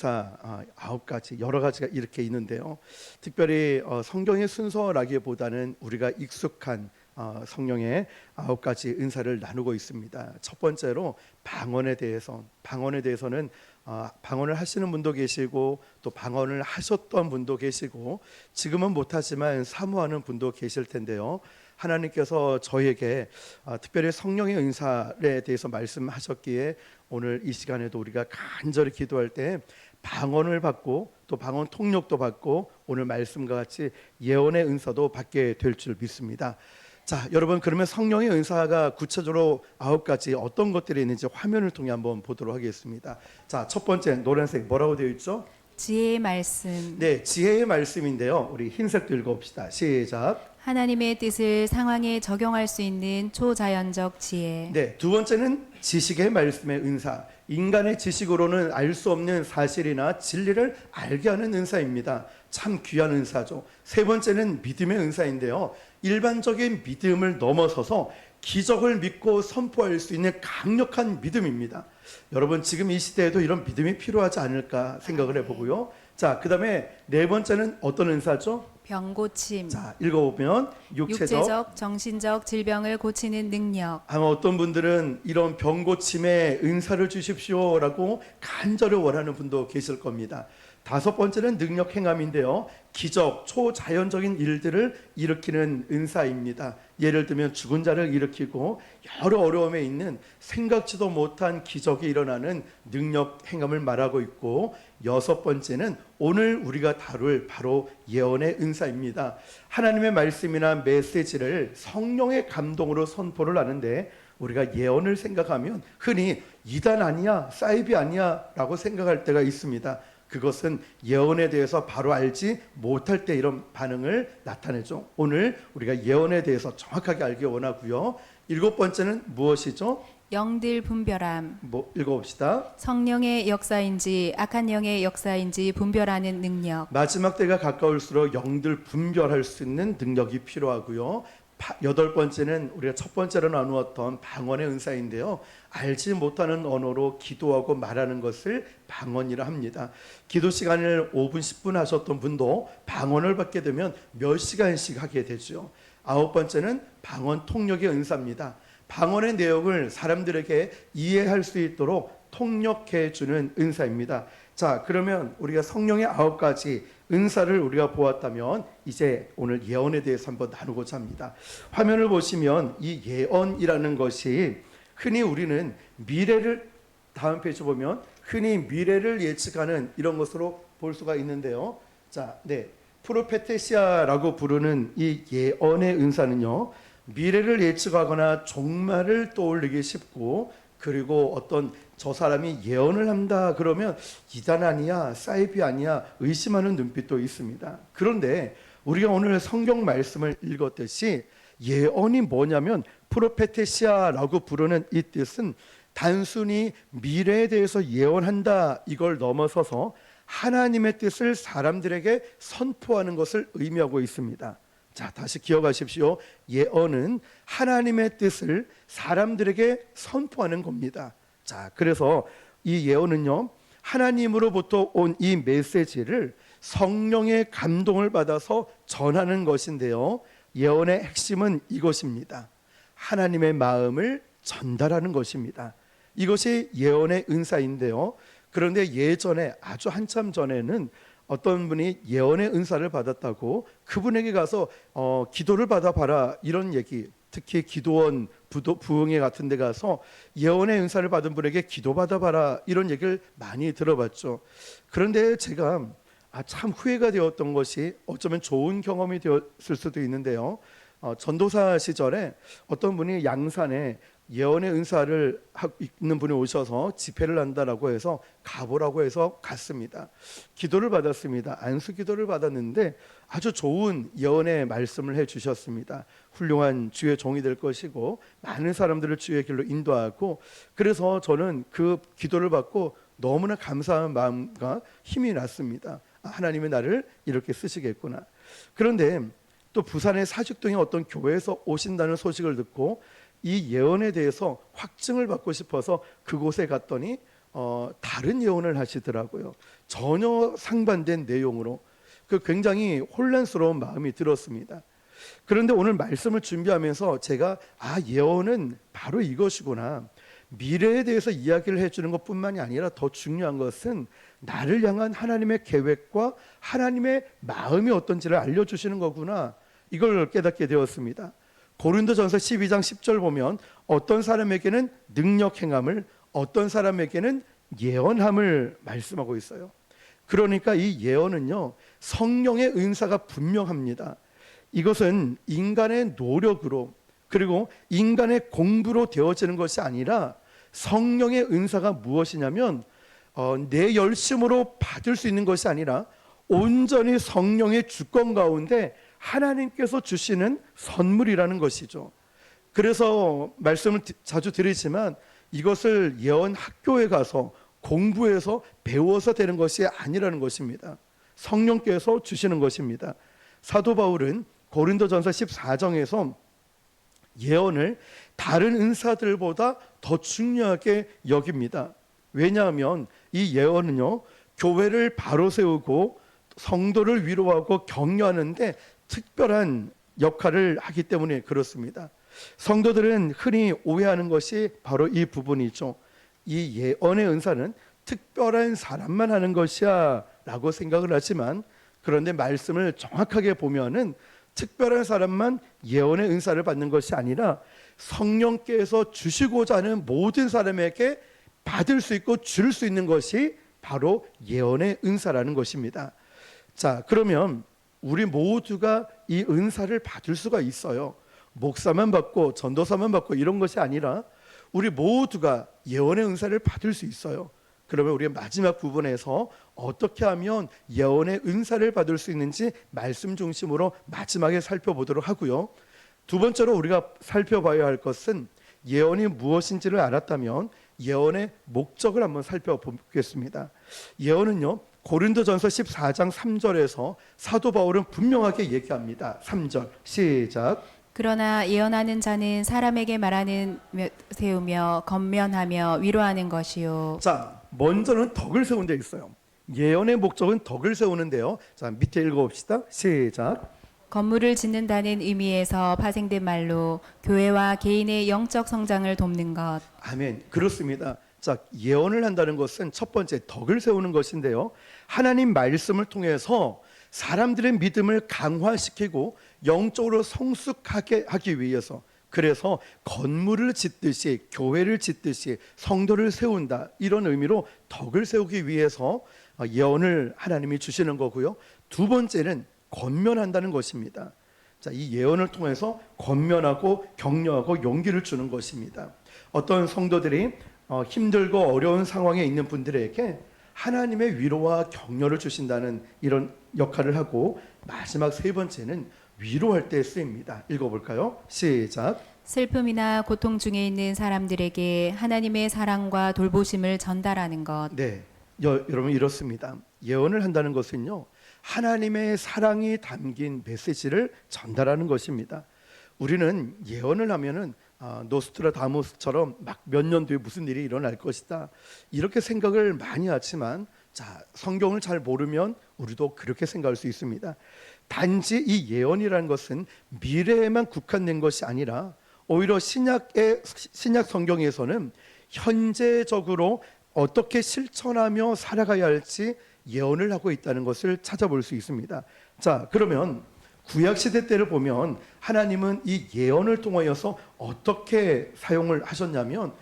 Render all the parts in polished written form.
은사 9가지 여러 가지가 이렇게 있는데요. 특별히 성경의 순서라기보다는 우리가 익숙한 성령의 9가지 은사를 나누고 있습니다. 첫 번째로 방언에 대해서는 방언을 하시는 분도 계시고 또 방언을 하셨던 분도 계시고 지금은 못하지만 사모하는 분도 계실 텐데요. 하나님께서 저에게 특별히 성령의 은사에 대해서 말씀하셨기에 오늘 이 시간에도 우리가 간절히 기도할 때 방언을 받고 또 방언 통역도 받고 오늘 말씀과 같이 예언의 은사도 받게 될 줄 믿습니다. 자, 여러분, 그러면 성령의 은사가 구체적으로 9가지 어떤 것들이 있는지 화면을 통해 한번 보도록 하겠습니다. 자, 첫 번째 노란색 뭐라고 되어 있죠? 지혜의 말씀. 네, 지혜의 말씀인데요. 우리 흰색도 읽어봅시다. 시작. 하나님의 뜻을 상황에 적용할 수 있는 초자연적 지혜. 네, 두 번째는 지식의 말씀의 은사. 인간의 지식으로는 알 수 없는 사실이나 진리를 알게 하는 은사입니다. 참 귀한 은사죠. 세 번째는 믿음의 은사인데요. 일반적인 믿음을 넘어서서 기적을 믿고 선포할 수 있는 강력한 믿음입니다. 여러분, 지금 이 시대에도 이런 믿음이 필요하지 않을까 생각을 해보고요. 자, 그 다음에 네 번째는 어떤 은사죠? 병고침. 자, 읽어보면 육체적, 정신적 질병을 고치는 능력. 아마 어떤 분들은 이런 병고침에 은사를 주십시오라고 간절히 원하는 분도 계실 겁니다. 다섯 번째는 능력 행함인데요. 기적, 초자연적인 일들을 일으키는 은사입니다. 예를 들면 죽은 자를 일으키고 여러 어려움에 있는 생각지도 못한 기적이 일어나는 능력 행함을 말하고 있고, 여섯 번째는 오늘 우리가 다룰 바로 예언의 은사입니다. 하나님의 말씀이나 메시지를 성령의 감동으로 선포를 하는데 우리가 예언을 생각하면 흔히 이단 아니야, 사이비 아니야 라고 생각할 때가 있습니다. 그것은 예언에 대해서 바로 알지 못할 때 이런 반응을 나타내죠. 오늘 우리가 예언에 대해서 정확하게 알기 원하고요. 일곱 번째는 무엇이죠? 영들 분별함. 읽어봅시다. 성령의 역사인지 악한 영의 역사인지 분별하는 능력. 마지막 때가 가까울수록 영들 분별할 수 있는 능력이 필요하고요. 여덟 번째는 우리가 첫 번째로 나누었던 방언의 은사인데요. 알지 못하는 언어로 기도하고 말하는 것을 방언이라 합니다. 기도 시간을 5분 10분 하셨던 분도 방언을 받게 되면 몇 시간씩 하게 되죠. 아홉 번째는 방언 통역의 은사입니다. 방언의 내용을 사람들에게 이해할 수 있도록 통역해 주는 은사입니다. 자, 그러면 우리가 성령의 9가지 은사를 우리가 보았다면 이제 오늘 예언에 대해서 한번 나누고자 합니다. 화면을 보시면 이 예언이라는 것이 흔히 우리는 미래를, 다음 페이지 보면 흔히 미래를 예측하는 이런 것으로 볼 수가 있는데요. 자, 네, 프로페테시아라고 부르는 이 예언의 은사는요, 미래를 예측하거나 종말을 떠올리기 쉽고, 그리고 어떤 저 사람이 예언을 한다 그러면 이단 아니야, 사이비 아니야 의심하는 눈빛도 있습니다. 그런데 우리가 오늘 성경 말씀을 읽었듯이 예언이 뭐냐면 프로페테시아라고 부르는 이 뜻은 단순히 미래에 대해서 예언한다 이걸 넘어서서 하나님의 뜻을 사람들에게 선포하는 것을 의미하고 있습니다. 자, 다시 기억하십시오. 예언은 하나님의 뜻을 사람들에게 선포하는 겁니다. 자, 그래서 이 예언은요, 하나님으로부터 온 이 메시지를 성령의 감동을 받아서 전하는 것인데요. 예언의 핵심은 이것입니다. 하나님의 마음을 전달하는 것입니다. 이것이 예언의 은사인데요. 그런데 예전에 아주 한참 전에는 어떤 분이 예언의 은사를 받았다고 그분에게 가서 기도를 받아봐라 이런 얘기, 특히 기도원 부흥회 같은 데 가서 예언의 은사를 받은 분에게 기도 받아봐라 이런 얘기를 많이 들어봤죠. 그런데 제가 참 후회가 되었던 것이 어쩌면 좋은 경험이 되었을 수도 있는데요. 전도사 시절에 어떤 분이 양산에 예언의 은사를 있는 분이 오셔서 집회를 한다라고 해서 가보라고 해서 갔습니다. 기도를 받았습니다. 안수 기도를 받았는데 아주 좋은 예언의 말씀을 해주셨습니다. 훌륭한 주의 종이 될 것이고 많은 사람들을 주의 길로 인도하고, 그래서 저는 그 기도를 받고 너무나 감사한 마음과 힘이 났습니다. 하나님이 나를 이렇게 쓰시겠구나. 그런데 또 부산의 사직동의 어떤 교회에서 오신다는 소식을 듣고 이 예언에 대해서 확증을 받고 싶어서 그곳에 갔더니 다른 예언을 하시더라고요. 전혀 상반된 내용으로 그 굉장히 혼란스러운 마음이 들었습니다. 그런데 오늘 말씀을 준비하면서 제가 예언은 바로 이것이구나. 미래에 대해서 이야기를 해주는 것뿐만이 아니라 더 중요한 것은 나를 향한 하나님의 계획과 하나님의 마음이 어떤지를 알려주시는 거구나. 이걸 깨닫게 되었습니다. 고린도전서 12장 10절 보면 어떤 사람에게는 능력 행함을, 어떤 사람에게는 예언함을 말씀하고 있어요. 그러니까 이 예언은요, 성령의 은사가 분명합니다. 이것은 인간의 노력으로 그리고 인간의 공부로 되어지는 것이 아니라 성령의 은사가 무엇이냐면 내 열심으로 받을 수 있는 것이 아니라 온전히 성령의 주권 가운데 하나님께서 주시는 선물이라는 것이죠. 그래서 말씀을 자주 드리지만 이것을 예언 학교에 가서 공부해서 배워서 되는 것이 아니라는 것입니다. 성령께서 주시는 것입니다. 사도 바울은 고린도전서 14장에서 예언을 다른 은사들보다 더 중요하게 여깁니다. 왜냐하면 이 예언은요, 교회를 바로 세우고 성도를 위로하고 격려하는데 특별한 역할을 하기 때문에 그렇습니다. 성도들은 흔히 오해하는 것이 바로 이 부분이죠. 이 예언의 은사는 특별한 사람만 하는 것이야 라고 생각을 하지만, 그런데 말씀을 정확하게 보면은 특별한 사람만 예언의 은사를 받는 것이 아니라 성령께서 주시고자 하는 모든 사람에게 받을 수 있고 줄 수 있는 것이 바로 예언의 은사라는 것입니다. 자, 그러면 우리 모두가 이 은사를 받을 수가 있어요. 목사만 받고 전도사만 받고 이런 것이 아니라 우리 모두가 예언의 은사를 받을 수 있어요. 그러면 우리 마지막 부분에서 어떻게 하면 예언의 은사를 받을 수 있는지 말씀 중심으로 마지막에 살펴보도록 하고요. 두 번째로 우리가 살펴봐야 할 것은 예언이 무엇인지를 알았다면 예언의 목적을 한번 살펴보겠습니다. 예언은요, 고린도전서 14장 3절에서 사도 바울은 분명하게 얘기합니다. 3절 시작. 그러나 예언하는 자는 사람에게 말하는 세우며 건면하며 위로하는 것이요. 자, 먼저는 덕을 세운 데 있어요. 예언의 목적은 덕을 세우는데요. 자, 밑에 읽어봅시다. 시작. 건물을 짓는다는 의미에서 파생된 말로 교회와 개인의 영적 성장을 돕는 것. 아멘. 그렇습니다. 자, 예언을 한다는 것은 첫 번째 덕을 세우는 것인데요. 하나님 말씀을 통해서 사람들의 믿음을 강화시키고 영적으로 성숙하게 하기 위해서, 그래서 건물을 짓듯이 교회를 짓듯이 성도를 세운다, 이런 의미로 덕을 세우기 위해서 예언을 하나님이 주시는 거고요. 두 번째는 권면한다는 것입니다. 자, 이 예언을 통해서 권면하고 격려하고 용기를 주는 것입니다. 어떤 성도들이 힘들고 어려운 상황에 있는 분들에게 하나님의 위로와 격려를 주신다는 이런 역할을 하고, 마지막 세 번째는 위로할 때 쓰입니다. 읽어볼까요? 시작. 슬픔이나 고통 중에 있는 사람들에게 하나님의 사랑과 돌보심을 전달하는 것. 네, 여러분 이렇습니다. 예언을 한다는 것은요, 하나님의 사랑이 담긴 메시지를 전달하는 것입니다. 우리는 예언을 하면은 노스트라다무스처럼 막 몇 년 뒤에 무슨 일이 일어날 것이다, 이렇게 생각을 많이 하지만, 자, 성경을 잘 모르면 우리도 그렇게 생각할 수 있습니다. 단지 이 예언이라는 것은 미래에만 국한된 것이 아니라 오히려 신약 성경에서는 현재적으로 어떻게 실천하며 살아가야 할지 예언을 하고 있다는 것을 찾아볼 수 있습니다. 자, 그러면 구약 시대 때를 보면 하나님은 이 예언을 통하여서 어떻게 사용을 하셨냐면,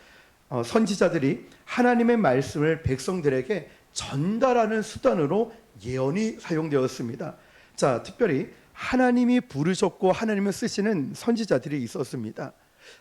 선지자들이 하나님의 말씀을 백성들에게 전달하는 수단으로 예언이 사용되었습니다. 자, 특별히 하나님이 부르셨고 하나님을 쓰시는 선지자들이 있었습니다.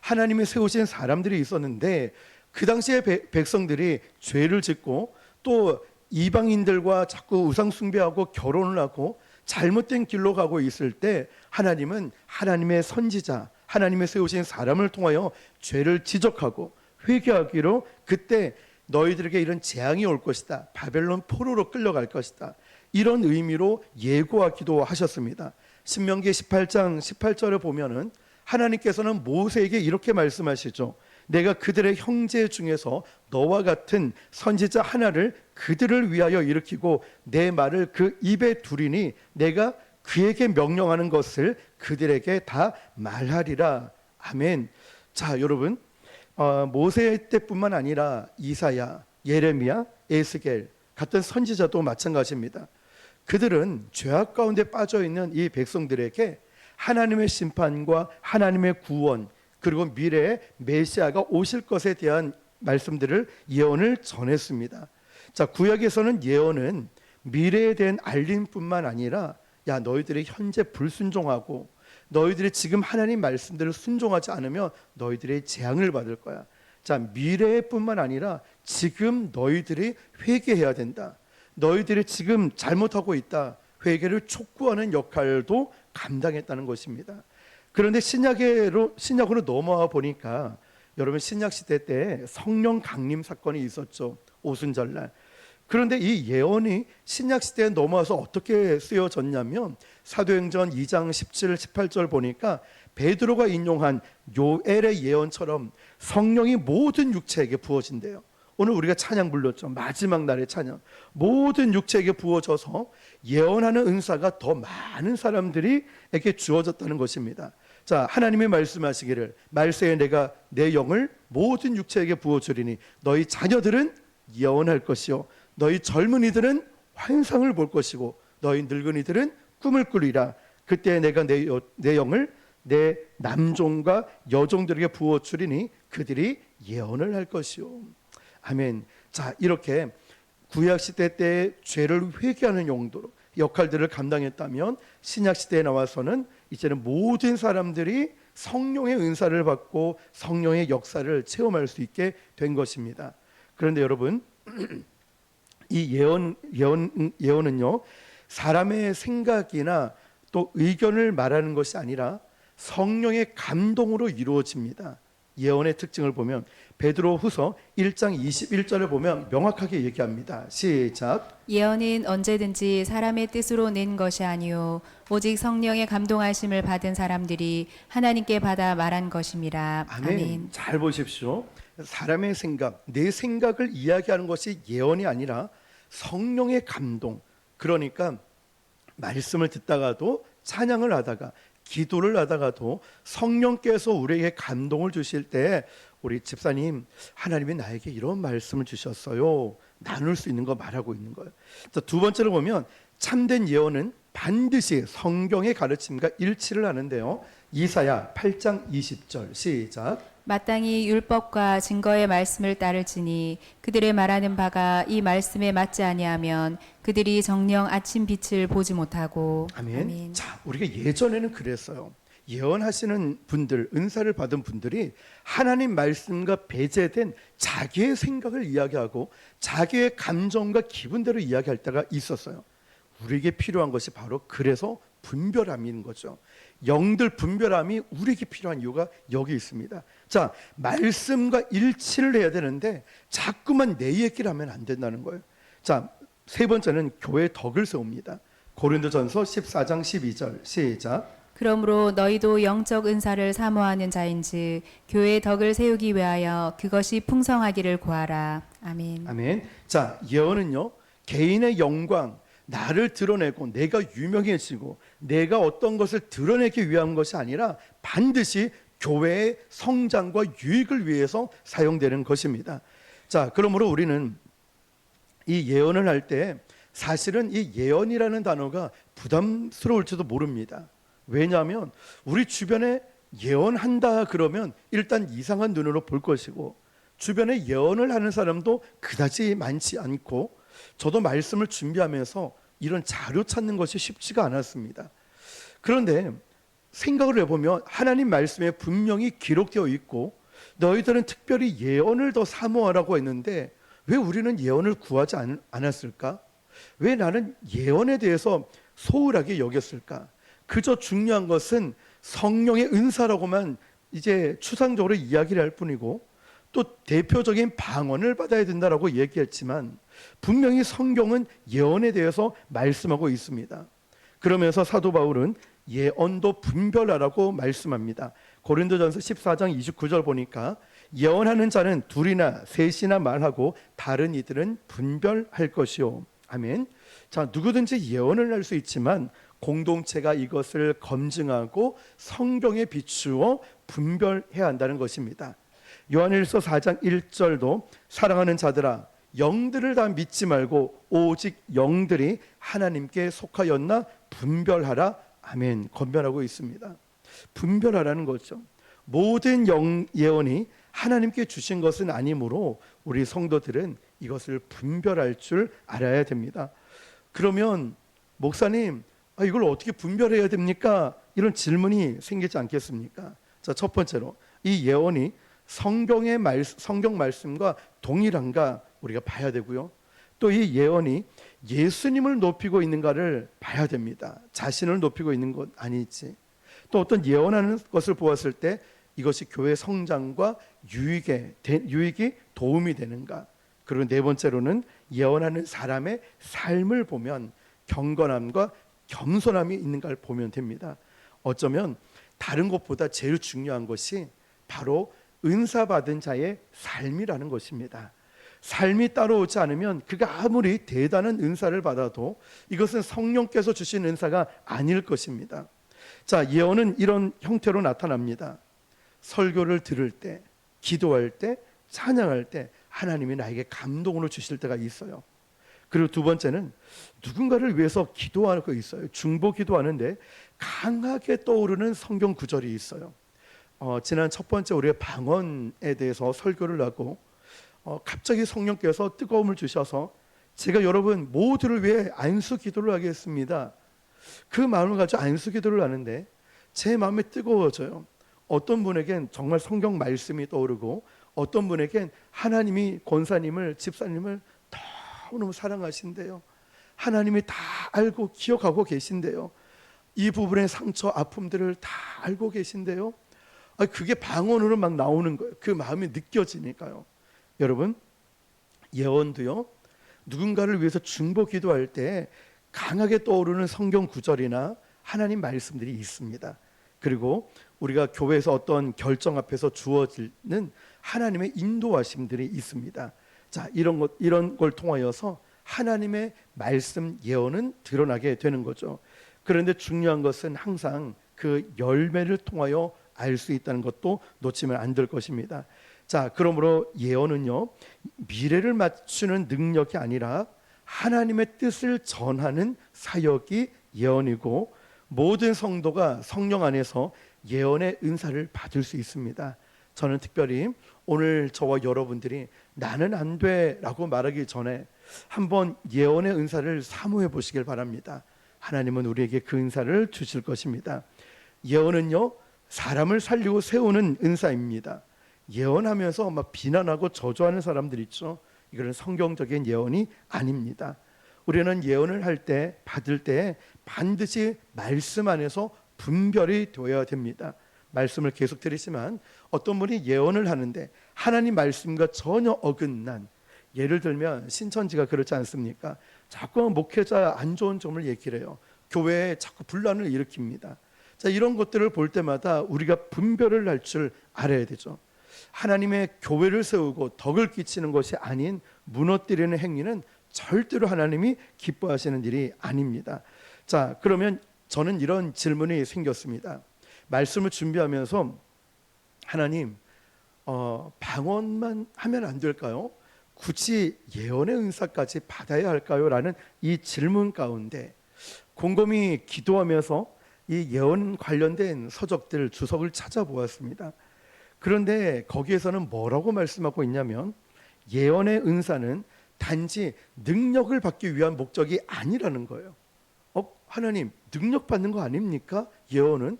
하나님이 세우신 사람들이 있었는데, 그 당시에 백성들이 죄를 짓고 또 이방인들과 자꾸 우상 숭배하고 결혼을 하고 잘못된 길로 가고 있을 때, 하나님은 하나님의 선지자, 하나님의 세우신 사람을 통하여 죄를 지적하고 회개하기로, 그때 너희들에게 이런 재앙이 올 것이다, 바벨론 포로로 끌려갈 것이다, 이런 의미로 예고하기도 하셨습니다. 신명기 18장 18절에 보면은 하나님께서는 모세에게 이렇게 말씀하시죠. 내가 그들의 형제 중에서 너와 같은 선지자 하나를 그들을 위하여 일으키고 내 말을 그 입에 두리니 내가 그에게 명령하는 것을 그들에게 다 말하리라. 아멘. 자, 여러분, 모세 때뿐만 아니라 이사야, 예레미야, 에스겔 같은 선지자도 마찬가지입니다. 그들은 죄악 가운데 빠져 있는 이 백성들에게 하나님의 심판과 하나님의 구원, 그리고 미래에 메시아가 오실 것에 대한 말씀들을, 예언을 전했습니다. 자, 구약에서는 예언은 미래에 대한 알림뿐만 아니라 야, 너희들이 현재 불순종하고 너희들이 지금 하나님 말씀들을 순종하지 않으면 너희들의 재앙을 받을 거야. 자, 미래뿐만 아니라 지금 너희들이 회개해야 된다. 너희들이 지금 잘못하고 있다. 회개를 촉구하는 역할도 감당했다는 것입니다. 그런데 신약으로 넘어와 보니까 여러분, 신약 시대 때 성령 강림 사건이 있었죠. 오순절날. 그런데 이 예언이 신약 시대에 넘어와서 어떻게 쓰여졌냐면 사도행전 2장 17, 18절 보니까 베드로가 인용한 요엘의 예언처럼 성령이 모든 육체에게 부어진대요. 오늘 우리가 찬양 불렀죠. 마지막 날의 찬양. 모든 육체에게 부어져서 예언하는 은사가 더 많은 사람들에게 주어졌다는 것입니다. 자, 하나님이 말씀하시기를 말세에 내가 내 영을 모든 육체에게 부어주리니 너희 자녀들은 예언할 것이요 너희 젊은이들은 환상을 볼 것이고 너희 늙은이들은 꿈을 꾸리라. 그때 내가 내 영을 내 남종과 여종들에게 부어주리니 그들이 예언을 할 것이요. 아멘. 자, 이렇게 구약시대 때 죄를 회개하는 용도로 역할들을 감당했다면 신약시대에 나와서는 이제는 모든 사람들이 성령의 은사를 받고 성령의 역사를 체험할 수 있게 된 것입니다. 그런데 여러분, 이 예언은요, 사람의 생각이나 또 의견을 말하는 것이 아니라 성령의 감동으로 이루어집니다. 예언의 특징을 보면 베드로후서 1장 21절을 보면 명확하게 얘기합니다. 시작. 예언은 언제든지 사람의 뜻으로 낸 것이 아니요 오직 성령의 감동하심을 받은 사람들이 하나님께 받아 말한 것임이라. 아멘. 잘 보십시오. 사람의 생각, 내 생각을 이야기하는 것이 예언이 아니라 성령의 감동. 그러니까 말씀을 듣다가도, 찬양을 하다가, 기도를 하다가도 성령께서 우리에게 감동을 주실 때 우리 집사님, 하나님이 나에게 이런 말씀을 주셨어요. 나눌 수 있는 거 말하고 있는 거예요. 자, 두 번째로 보면 참된 예언은 반드시 성경의 가르침과 일치를 하는데요. 이사야 8장 20절 시작. 마땅히 율법과 증거의 말씀을 따를지니 그들의 말하는 바가 이 말씀에 맞지 아니하면 그들이 정녕 아침 빛을 보지 못하고. 아멘. 자, 우리가 예전에는 그랬어요. 예언하시는 분들, 은사를 받은 분들이 하나님 말씀과 배제된 자기의 생각을 이야기하고 자기의 감정과 기분대로 이야기할 때가 있었어요. 우리에게 필요한 것이 바로 그래서 분별함인 거죠. 영들 분별함이 우리에게 필요한 이유가 여기 있습니다. 자, 말씀과 일치를 해야 되는데 자꾸만 내 얘기를 하면 안 된다는 거예요. 자, 세 번째는 교회의 덕을 세웁니다. 고린도전서 14장 12절 시작. 그러므로 너희도 영적 은사를 사모하는 자인즉 교회의 덕을 세우기 위하여 그것이 풍성하기를 구하라. 아멘. 아멘. 자, 예언은요, 개인의 영광, 나를 드러내고 내가 유명해지고 내가 어떤 것을 드러내기 위한 것이 아니라 반드시 교회의 성장과 유익을 위해서 사용되는 것입니다. 자, 그러므로 우리는 이 예언을 할 때 사실은 이 예언이라는 단어가 부담스러울지도 모릅니다. 왜냐하면 우리 주변에 예언한다 그러면 일단 이상한 눈으로 볼 것이고 주변에 예언을 하는 사람도 그다지 많지 않고, 저도 말씀을 준비하면서 이런 자료 찾는 것이 쉽지가 않았습니다. 그런데 생각을 해보면 하나님 말씀에 분명히 기록되어 있고 너희들은 특별히 예언을 더 사모하라고 했는데 왜 우리는 예언을 구하지 않았을까? 왜 나는 예언에 대해서 소홀하게 여겼을까? 그저 중요한 것은 성령의 은사라고만 이제 추상적으로 이야기를 할 뿐이고 또 대표적인 방언을 받아야 된다라고 얘기했지만 분명히 성경은 예언에 대해서 말씀하고 있습니다. 그러면서 사도 바울은 예언도 분별하라고 말씀합니다. 고린도전서 14장 29절 보니까 예언하는 자는 둘이나 셋이나 말하고 다른 이들은 분별할 것이요. 아멘. 자, 누구든지 예언을 할 수 있지만 공동체가 이것을 검증하고 성경에 비추어 분별해야 한다는 것입니다. 요한일서 4장 1절도 사랑하는 자들아 영들을 다 믿지 말고 오직 영들이 하나님께 속하였나 분별하라. 아멘. 권면하고 있습니다. 분별하라는 거죠. 모든 예언이 하나님께 주신 것은 아니므로 우리 성도들은 이것을 분별할 줄 알아야 됩니다. 그러면 목사님, 이걸 어떻게 분별해야 됩니까? 이런 질문이 생기지 않겠습니까? 자, 첫 번째로 이 예언이 성경 말씀과 동일한가 우리가 봐야 되고요. 또 이 예언이 예수님을 높이고 있는가를 봐야 됩니다. 자신을 높이고 있는 것 아니지. 또 어떤 예언하는 것을 보았을 때 이것이 교회 성장과 유익이 도움이 되는가. 그리고 네 번째로는 예언하는 사람의 삶을 보면 경건함과 겸손함이 있는가를 보면 됩니다. 어쩌면 다른 것보다 제일 중요한 것이 바로 은사 받은 자의 삶이라는 것입니다. 삶이 따라오지 않으면 그가 아무리 대단한 은사를 받아도 이것은 성령께서 주신 은사가 아닐 것입니다. 자, 예언은 이런 형태로 나타납니다. 설교를 들을 때, 기도할 때, 찬양할 때 하나님이 나에게 감동을 주실 때가 있어요. 그리고 두 번째는 누군가를 위해서 기도하고 있어요. 중보 기도하는데 강하게 떠오르는 성경 구절이 있어요. 지난 첫 번째 우리의 방언에 대해서 설교를 하고 갑자기 성령께서 뜨거움을 주셔서 제가 여러분 모두를 위해 안수 기도를 하겠습니다. 그 마음을 가지고 안수 기도를 하는데 제 마음이 뜨거워져요. 어떤 분에겐 정말 성경 말씀이 떠오르고 어떤 분에겐 하나님이 권사님을 집사님을 너무너무 사랑하신대요. 하나님이 다 알고 기억하고 계신대요. 이 부분의 상처 아픔들을 다 알고 계신대요. 그게 방언으로 막 나오는 거예요. 그 마음이 느껴지니까요. 여러분, 예언도요, 누군가를 위해서 중보 기도할 때 강하게 떠오르는 성경 구절이나 하나님 말씀들이 있습니다. 그리고 우리가 교회에서 어떤 결정 앞에서 주어지는 하나님의 인도하심들이 있습니다. 자, 이런 걸 통하여서 하나님의 말씀 예언은 드러나게 되는 거죠. 그런데 중요한 것은 항상 그 열매를 통하여 알 수 있다는 것도 놓치면 안 될 것입니다. 자, 그러므로 예언은요, 미래를 맞추는 능력이 아니라 하나님의 뜻을 전하는 사역이 예언이고 모든 성도가 성령 안에서 예언의 은사를 받을 수 있습니다. 저는 특별히 오늘 저와 여러분들이 나는 안 돼라고 말하기 전에 한번 예언의 은사를 사모해 보시길 바랍니다. 하나님은 우리에게 그 은사를 주실 것입니다. 예언은요, 사람을 살리고 세우는 은사입니다. 예언하면서 막 비난하고 저주하는 사람들 있죠. 이거는 성경적인 예언이 아닙니다. 우리는 예언을 할 때, 받을 때 반드시 말씀 안에서 분별이 되어야 됩니다. 말씀을 계속 들으시면 어떤 분이 예언을 하는데 하나님 말씀과 전혀 어긋난, 예를 들면 신천지가 그렇지 않습니까? 자꾸 목회자 안 좋은 점을 얘기를 해요. 교회에 자꾸 분란을 일으킵니다. 자, 이런 것들을 볼 때마다 우리가 분별을 할 줄 알아야 되죠. 하나님의 교회를 세우고 덕을 끼치는 것이 아닌 무너뜨리는 행위는 절대로 하나님이 기뻐하시는 일이 아닙니다. 자, 그러면 저는 이런 질문이 생겼습니다. 말씀을 준비하면서 하나님, 방언만 하면 안 될까요? 굳이 예언의 은사까지 받아야 할까요? 라는 이 질문 가운데 곰곰이 기도하면서 이 예언 관련된 서적들, 주석을 찾아보았습니다. 그런데 거기에서는 뭐라고 말씀하고 있냐면 예언의 은사는 단지 능력을 받기 위한 목적이 아니라는 거예요. 하나님, 능력 받는 거 아닙니까? 예언은?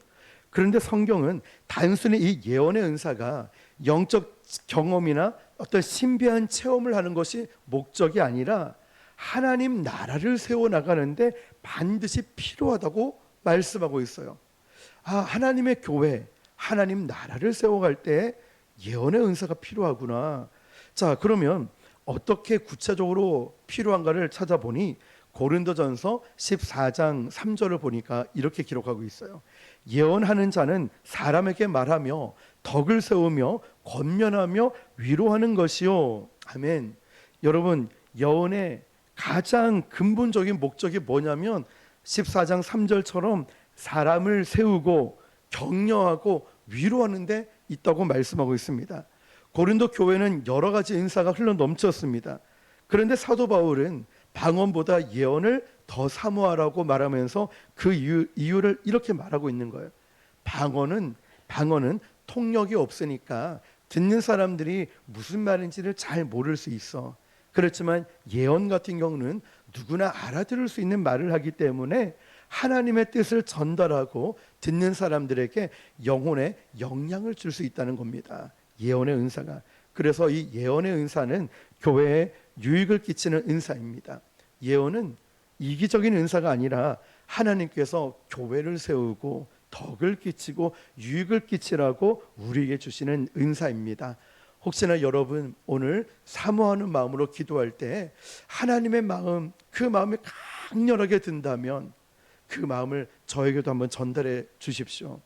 그런데 성경은 단순히 이 예언의 은사가 영적 경험이나 어떤 신비한 체험을 하는 것이 목적이 아니라 하나님 나라를 세워나가는데 반드시 필요하다고 말씀하고 있어요. 하나님의 교회, 하나님 나라를 세워갈 때 예언의 은사가 필요하구나. 자, 그러면 어떻게 구체적으로 필요한가를 찾아보니 고린도전서 14장 3절을 보니까 이렇게 기록하고 있어요. 예언하는 자는 사람에게 말하며 덕을 세우며 권면하며 위로하는 것이요. 아멘. 여러분, 예언의 가장 근본적인 목적이 뭐냐면 14장 3절처럼 사람을 세우고 격려하고 위로하는 데 있다고 말씀하고 있습니다. 고린도 교회는 여러 가지 은사가 흘러 넘쳤습니다. 그런데 사도 바울은 방언보다 예언을 더 사모하라고 말하면서 그 이유를 이렇게 말하고 있는 거예요. 방언은 통역이 없으니까 듣는 사람들이 무슨 말인지를 잘 모를 수 있어. 그렇지만 예언 같은 경우는 누구나 알아들을 수 있는 말을 하기 때문에 하나님의 뜻을 전달하고 듣는 사람들에게 영혼에 영향을 줄 수 있다는 겁니다. 예언의 은사가. 그래서 이 예언의 은사는 교회에 유익을 끼치는 은사입니다. 예언은 이기적인 은사가 아니라 하나님께서 교회를 세우고 덕을 끼치고 유익을 끼치라고 우리에게 주시는 은사입니다. 혹시나 여러분 오늘 사모하는 마음으로 기도할 때 하나님의 마음, 그 마음이 강렬하게 든다면 그 마음을 저에게도 한번 전달해 주십시오.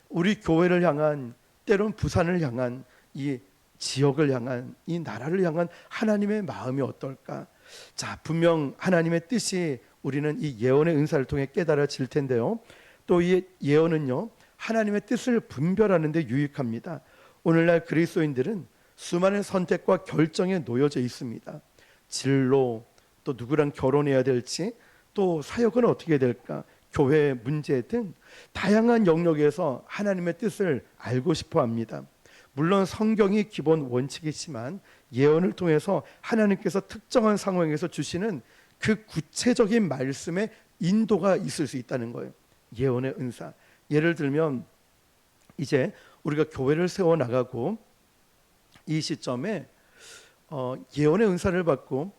우리 교회를 향한, 때론 부산을 향한, 이 지역을 향한, 이 나라를 향한 하나님의 마음이 어떨까? 자, 분명 하나님의 뜻이 우리는 이 예언의 은사를 통해 깨달아질 텐데요. 또 이 예언은요, 하나님의 뜻을 분별하는 데 유익합니다. 오늘날 그리스도인들은 수많은 선택과 결정에 놓여져 있습니다. 진로, 또 누구랑 결혼해야 될지, 또 사역은 어떻게 될까, 교회 문제 등 다양한 영역에서 하나님의 뜻을 알고 싶어 합니다. 물론 성경이 기본 원칙이지만 예언을 통해서 하나님께서 특정한 상황에서 주시는 그 구체적인 말씀의 인도가 있을 수 있다는 거예요. 예언의 은사. 예를 들면 이제 우리가 교회를 세워나가고 이 시점에 예언의 은사를 받고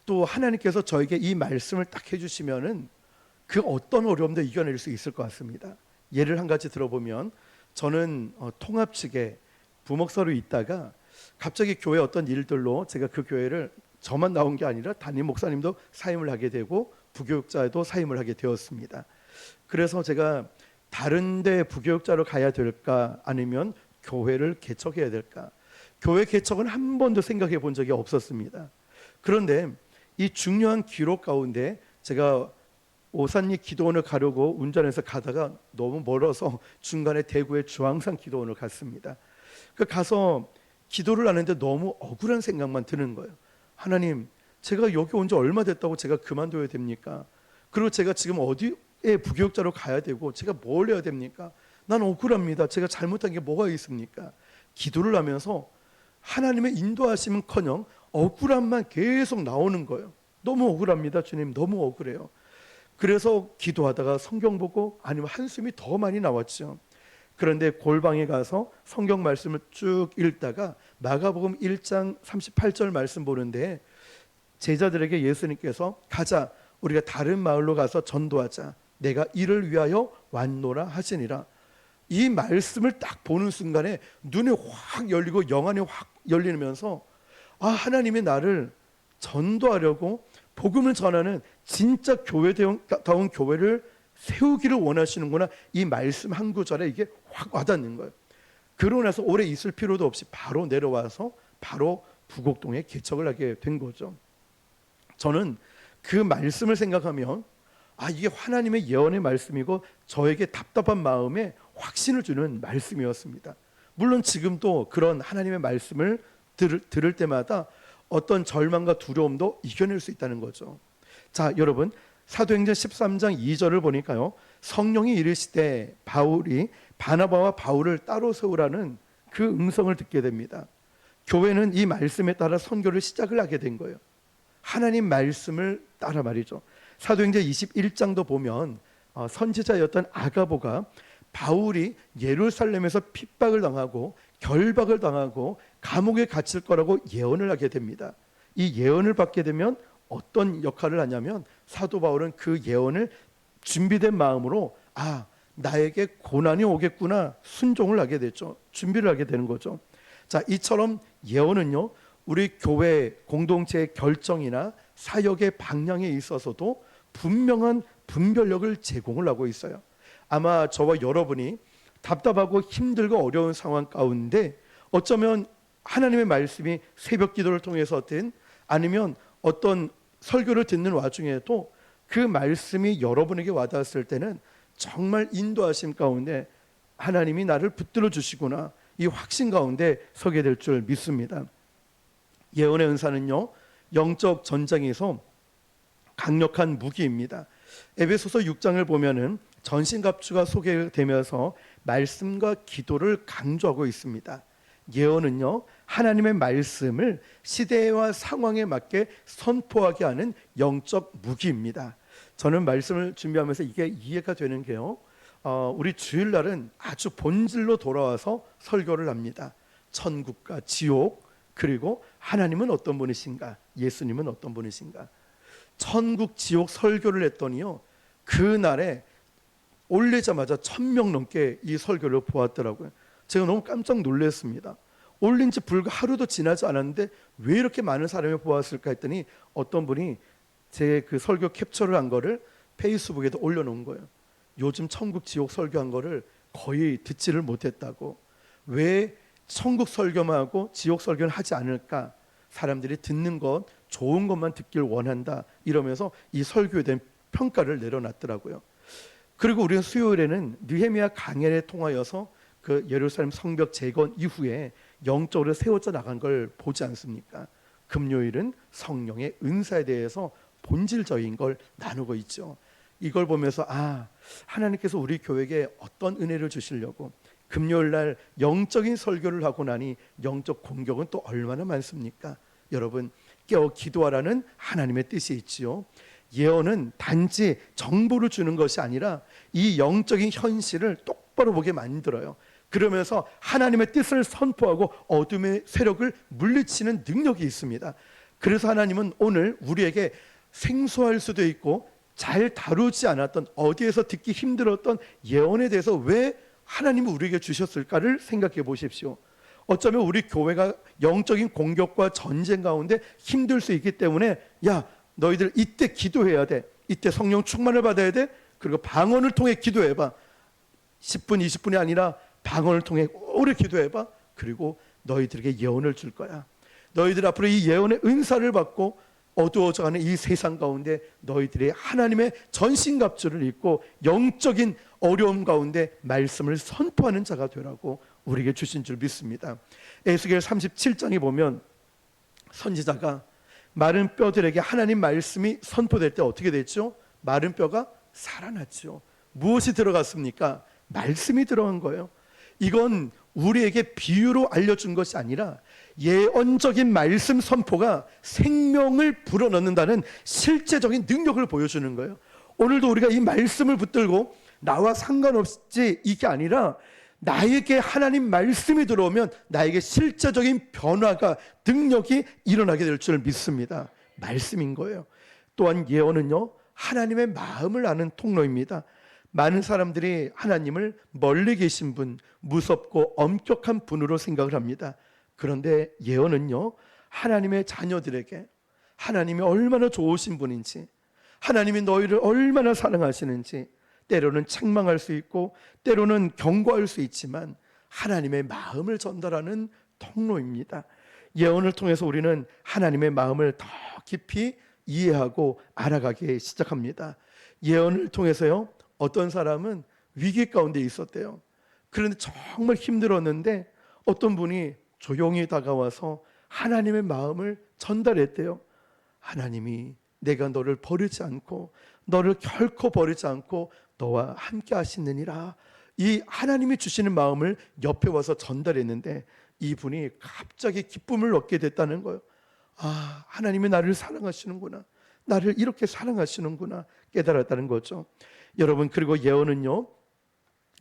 또 하나님께서 저에게 이 말씀을 딱 해주시면은 그 어떤 어려움도 이겨낼 수 있을 것 같습니다. 예를 한 가지 들어보면 저는 통합 측에 부목사로 있다가 갑자기 교회 어떤 일들로 제가 그 교회를 저만 나온 게 아니라 담임 목사님도 사임을 하게 되고 부교육자도 사임을 하게 되었습니다. 그래서 제가 다른 데 부교육자로 가야 될까 아니면 교회를 개척해야 될까? 교회 개척은 한 번도 생각해 본 적이 없었습니다. 그런데 이 중요한 기록 가운데 제가 오산리 기도원을 가려고 운전해서 가다가 너무 멀어서 중간에 대구의 주황산 기도원을 갔습니다. 그 가서 기도를 하는데 너무 억울한 생각만 드는 거예요. 하나님, 제가 여기 온 지 얼마 됐다고 제가 그만둬야 됩니까? 그리고 제가 지금 어디에 부교육자로 가야 되고 제가 뭘 해야 됩니까? 난 억울합니다. 제가 잘못한 게 뭐가 있습니까? 기도를 하면서 하나님의 인도하심은커녕 억울함만 계속 나오는 거예요. 너무 억울합니다, 주님. 너무 억울해요. 그래서 기도하다가 성경 보고 아니면 한숨이 더 많이 나왔죠. 그런데 골방에 가서 성경 말씀을 쭉 읽다가 마가복음 1장 38절 말씀 보는데 제자들에게 예수님께서 가자, 우리가 다른 마을로 가서 전도하자, 내가 이를 위하여 왔노라 하시니라. 이 말씀을 딱 보는 순간에 눈이 확 열리고 영안이 확 열리면서 아, 하나님이 나를 전도하려고 복음을 전하는 진짜 교회다운 교회를 세우기를 원하시는구나. 이 말씀 한 구절에 이게 확 와닿는 거예요. 그러고 나서 오래 있을 필요도 없이 바로 내려와서 바로 부곡동에 개척을 하게 된 거죠. 저는 그 말씀을 생각하면 아, 이게 하나님의 예언의 말씀이고 저에게 답답한 마음에 확신을 주는 말씀이었습니다. 물론 지금도 그런 하나님의 말씀을 들을 때마다 어떤 절망과 두려움도 이겨낼 수 있다는 거죠. 자, 여러분, 사도행전 13장 2절을 보니까요, 성령이 이르시되 바울이 바나바와 바울을 따로 세우라는 그 음성을 듣게 됩니다. 교회는 이 말씀에 따라 선교를 시작을 하게 된 거예요. 하나님 말씀을 따라 말이죠. 사도행전 21장도 보면 선지자였던 아가보가 바울이 예루살렘에서 핍박을 당하고 결박을 당하고 감옥에 갇힐 거라고 예언을 하게 됩니다. 이 예언을 받게 되면 어떤 역할을 하냐면 사도 바울은 그 예언을 준비된 마음으로 아, 나에게 고난이 오겠구나 순종을 하게 됐죠. 준비를 하게 되는 거죠. 자, 이처럼 예언은요, 우리 교회 공동체의 결정이나 사역의 방향에 있어서도 분명한 분별력을 제공을 하고 있어요. 아마 저와 여러분이 답답하고 힘들고 어려운 상황 가운데 어쩌면 하나님의 말씀이 새벽 기도를 통해서든 아니면 어떤 설교를 듣는 와중에도 그 말씀이 여러분에게 와닿았을 때는 정말 인도하심 가운데 하나님이 나를 붙들어 주시구나, 이 확신 가운데 서게 될 줄 믿습니다. 예언의 은사는요, 영적 전장에서 강력한 무기입니다. 에베소서 6장을 보면은 전신갑주가 소개되면서 말씀과 기도를 강조하고 있습니다. 예언은요, 하나님의 말씀을 시대와 상황에 맞게 선포하게 하는 영적 무기입니다. 저는 말씀을 준비하면서 이게 이해가 되는 게요, 우리 주일날은 아주 본질로 돌아와서 설교를 합니다. 천국과 지옥, 그리고 하나님은 어떤 분이신가, 예수님은 어떤 분이신가. 천국 지옥 설교를 했더니요, 그날에 올리자마자 1000명 넘게 이 설교를 보았더라고요. 제가 너무 깜짝 놀랐습니다. 올린 지 불과 하루도 지나지 않았는데 왜 이렇게 많은 사람이 보았을까 했더니 어떤 분이 제 그 설교 캡처를 한 거를 페이스북에도 올려놓은 거예요. 요즘 천국 지옥 설교한 거를 거의 듣지를 못했다고. 왜 천국 설교만 하고 지옥 설교는 하지 않을까? 사람들이 듣는 것, 좋은 것만 듣길 원한다, 이러면서 이 설교에 대한 평가를 내려놨더라고요. 그리고 우리는 수요일에는 느헤미야 강해를 통하여서 그 예루살렘 성벽 재건 이후에 영적으로 세워져 나간 걸 보지 않습니까? 금요일은 성령의 은사에 대해서 본질적인 걸 나누고 있죠. 이걸 보면서 하나님께서 우리 교회에 어떤 은혜를 주시려고 금요일 날 영적인 설교를 하고 나니 영적 공격은 또 얼마나 많습니까? 여러분, 깨어 기도하라는 하나님의 뜻이 있지요. 예언은 단지 정보를 주는 것이 아니라 이 영적인 현실을 똑바로 보게 만들어요. 그러면서 하나님의 뜻을 선포하고 어둠의 세력을 물리치는 능력이 있습니다. 그래서 하나님은 오늘 우리에게 생소할 수도 있고 잘 다루지 않았던, 어디에서 듣기 힘들었던 예언에 대해서 왜 하나님이 우리에게 주셨을까를 생각해 보십시오. 어쩌면 우리 교회가 영적인 공격과 전쟁 가운데 힘들 수 있기 때문에, 야, 너희들 이때 기도해야 돼, 이때 성령 충만을 받아야 돼, 그리고 방언을 통해 기도해봐. 10분 20분이 아니라 방언을 통해 오래 기도해봐. 그리고 너희들에게 예언을 줄 거야. 너희들 앞으로 이 예언의 은사를 받고 어두워져가는 이 세상 가운데 너희들의 하나님의 전신갑주를 입고 영적인 어려움 가운데 말씀을 선포하는 자가 되라고 우리에게 주신 줄 믿습니다. 에스겔 37장에 보면 선지자가 마른 뼈들에게 하나님 말씀이 선포될 때 어떻게 됐죠? 마른 뼈가 살아났죠. 무엇이 들어갔습니까? 말씀이 들어간 거예요. 이건 우리에게 비유로 알려준 것이 아니라 예언적인 말씀 선포가 생명을 불어넣는다는 실제적인 능력을 보여주는 거예요. 오늘도 우리가 이 말씀을 붙들고 나와 상관없이 이게 아니라 나에게 하나님 말씀이 들어오면 나에게 실제적인 변화가, 능력이 일어나게 될 줄 믿습니다. 말씀인 거예요. 또한 예언은요, 하나님의 마음을 아는 통로입니다. 많은 사람들이 하나님을 멀리 계신 분, 무섭고 엄격한 분으로 생각을 합니다. 그런데 예언은요, 하나님의 자녀들에게 하나님이 얼마나 좋으신 분인지, 하나님이 너희를 얼마나 사랑하시는지, 때로는 책망할 수 있고 때로는 경고할 수 있지만 하나님의 마음을 전달하는 통로입니다. 예언을 통해서 우리는 하나님의 마음을 더 깊이 이해하고 알아가기 시작합니다. 예언을 통해서요, 어떤 사람은 위기 가운데 있었대요. 그런데 정말 힘들었는데 어떤 분이 조용히 다가와서 하나님의 마음을 전달했대요. 하나님이 내가 너를 버리지 않고 너를 결코 버리지 않고 너와 함께 하시느니라. 이 하나님이 주시는 마음을 옆에 와서 전달했는데 이분이 갑자기 기쁨을 얻게 됐다는 거예요. 하나님이 나를 사랑하시는구나, 나를 이렇게 사랑하시는구나 깨달았다는 거죠. 여러분, 그리고 예언은요,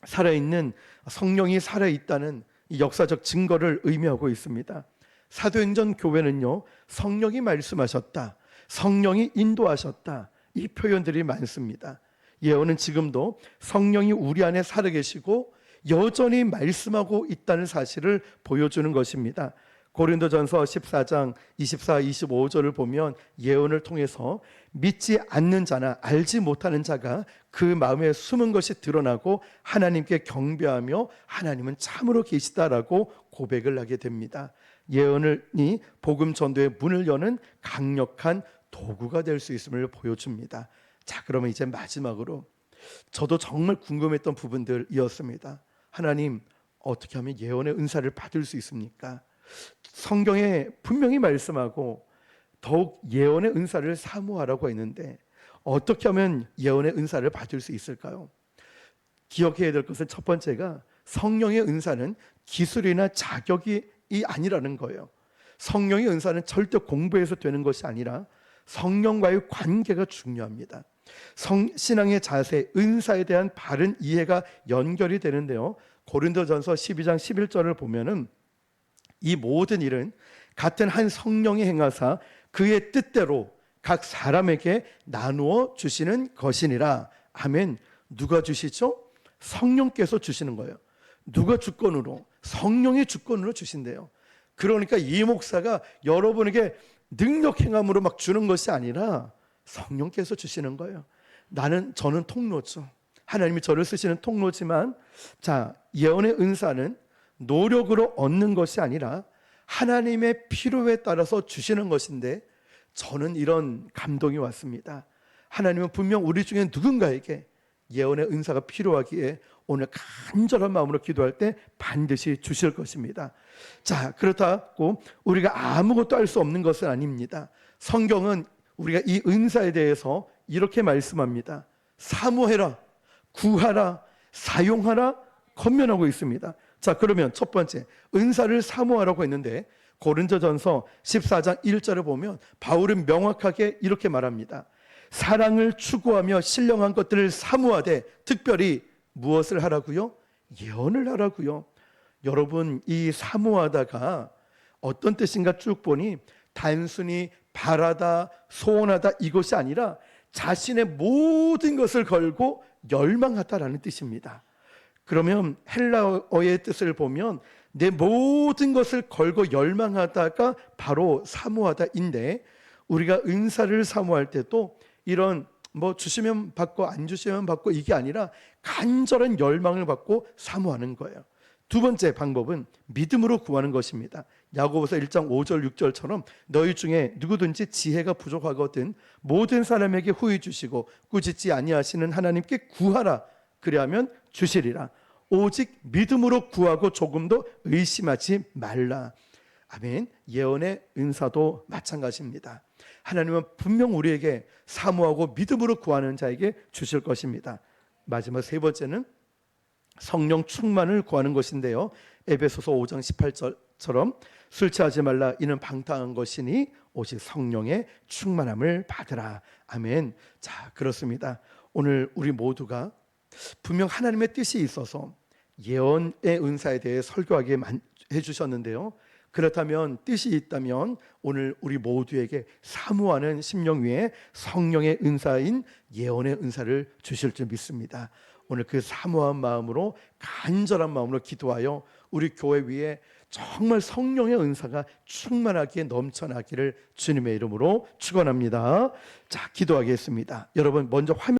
살아있는 성령이 살아있다는 이 역사적 증거를 의미하고 있습니다. 사도행전 교회는요, 성령이 말씀하셨다, 성령이 인도하셨다, 이 표현들이 많습니다. 예언은 지금도 성령이 우리 안에 살아계시고 여전히 말씀하고 있다는 사실을 보여주는 것입니다. 고린도전서 14장 24, 25절을 보면 예언을 통해서 믿지 않는 자나 알지 못하는 자가 그 마음에 숨은 것이 드러나고 하나님께 경배하며 하나님은 참으로 계시다라고 고백을 하게 됩니다. 예언이 복음 전도의 문을 여는 강력한 도구가 될 수 있음을 보여줍니다. 자, 그러면 이제 마지막으로 저도 정말 궁금했던 부분들이었습니다. 하나님, 어떻게 하면 예언의 은사를 받을 수 있습니까? 성경에 분명히 말씀하고 더욱 예언의 은사를 사모하라고 했는데 어떻게 하면 예언의 은사를 받을 수 있을까요? 기억해야 될 것은 첫 번째가 성령의 은사는 기술이나 자격이 아니라는 거예요. 성령의 은사는 절대 공부해서 되는 것이 아니라 성령과의 관계가 중요합니다. 신앙의 자세, 은사에 대한 바른 이해가 연결이 되는데요. 고린도전서 12장 11절을 보면은 이 모든 일은 같은 한 성령이 행하사 그의 뜻대로 각 사람에게 나누어 주시는 것이니라. 아멘. 누가 주시죠? 성령께서 주시는 거예요. 누가 주권으로? 성령의 주권으로 주신대요. 그러니까 이 목사가 여러분에게 능력 행함으로 막 주는 것이 아니라 성령께서 주시는 거예요. 저는 통로죠. 하나님이 저를 쓰시는 통로지만, 자, 예언의 은사는 노력으로 얻는 것이 아니라 하나님의 필요에 따라서 주시는 것인데, 저는 이런 감동이 왔습니다. 하나님은 분명 우리 중에 누군가에게 예언의 은사가 필요하기에 오늘 간절한 마음으로 기도할 때 반드시 주실 것입니다. 자, 그렇다고 우리가 아무것도 할 수 없는 것은 아닙니다. 성경은 우리가 이 은사에 대해서 이렇게 말씀합니다. 사모해라, 구하라, 사용하라, 권면하고 있습니다. 자, 그러면 첫 번째, 은사를 사모하라고 했는데 고린도전서 14장 1절을 보면 바울은 명확하게 이렇게 말합니다. 사랑을 추구하며 신령한 것들을 사모하되, 특별히 무엇을 하라고요? 예언을 하라고요. 여러분, 이 사모하다가 어떤 뜻인가 쭉 보니 단순히 바라다, 소원하다 이것이 아니라 자신의 모든 것을 걸고 열망하다라는 뜻입니다. 그러면 헬라어의 뜻을 보면 내 모든 것을 걸고 열망하다가 바로 사모하다인데, 우리가 은사를 사모할 때도 이런 주시면 받고 안 주시면 받고 이게 아니라 간절한 열망을 받고 사모하는 거예요. 두 번째 방법은 믿음으로 구하는 것입니다. 야고보서 1장 5절 6절처럼 너희 중에 누구든지 지혜가 부족하거든 모든 사람에게 후히 주시고 꾸짖지 아니하시는 하나님께 구하라. 그리하면 주시리라. 오직 믿음으로 구하고 조금도 의심하지 말라. 아멘. 예언의 은사도 마찬가지입니다. 하나님은 분명 우리에게 사모하고 믿음으로 구하는 자에게 주실 것입니다. 마지막 세 번째는 성령 충만을 구하는 것인데요. 에베소서 5장 18절처럼 술 취하지 말라, 이는 방탕한 것이니 오직 성령의 충만함을 받으라. 아멘. 자, 그렇습니다. 오늘 우리 모두가 분명 하나님의 뜻이 있어서 예언의 은사에 대해 설교하게 해주셨는데요. 그렇다면 뜻이 있다면 오늘 우리 모두에게 사모하는 심령 위에 성령의 은사인 예언의 은사를 주실 줄 믿습니다. 오늘 그 사모한 마음으로, 간절한 마음으로 기도하여 우리 교회 위에 정말 성령의 은사가 충만하게 넘쳐나기를 주님의 이름으로 축원합니다. 자, 기도하겠습니다. 여러분, 먼저 화면